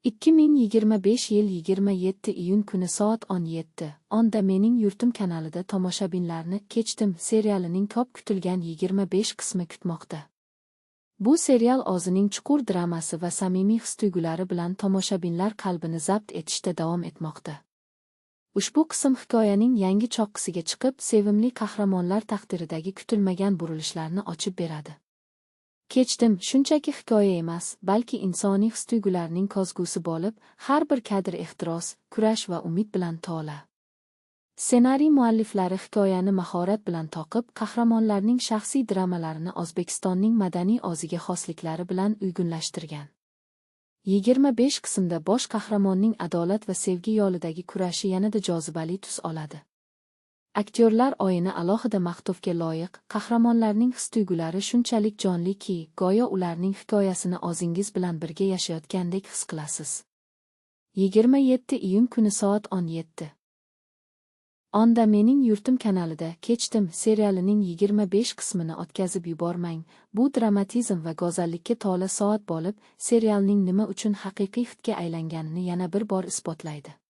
2025 yil 27 iyun kuni soat 17 onda Mening yurtim kanalida tomoshabinlarni Kechdim serialining ko'p kutilgan 25 qismi kutmoqda. Bu serial o'zining chuqur dramasi va samimiy his-tuyg'ulari bilan tomoshabinlar qalbini zabt etishda davom etmoqda. Ushbu qism hikoyaning yangi choqqisiga chiqib, sevimli qahramonlar taqdiridagi kutilmagan burilishlarni ochib beradi. Kechdim shunchaki hikoya emas, balki insoniy his-tuyg'ularning ko'zgusi bo'lib, har bir kadr ehtiros, kurash va umid bilan to'la. Ssenariy mualliflari hikoyani mahorat bilan to'qib, qahramonlarning shaxsiy dramalarini O'zbekistonning madaniy o'ziga xosliklari bilan uyg'unlashtirgan. 25 qismda bosh qahramonning adolat va sevgi yo'lidagi kurashi yanada jozibali tus oladi. Aktyorlar o'yini alohida maqtovga loyiq, qahramonlarning his-tuyg'ulari shunchalik jonliki, go'yo ularning hikoyasini o'zingiz bilan birga yashayotgandek his qilasiz. 27 iyun kuni soat 17 onda Mening yurtim kanalida Kechdim serialining 25 qismini o'tkazib yubormang. Bu dramatizm va go'zallikka to'la soat bo'lib, serialning nima uchun haqiqiy hitga aylanganini yana bir bor isbotlaydi.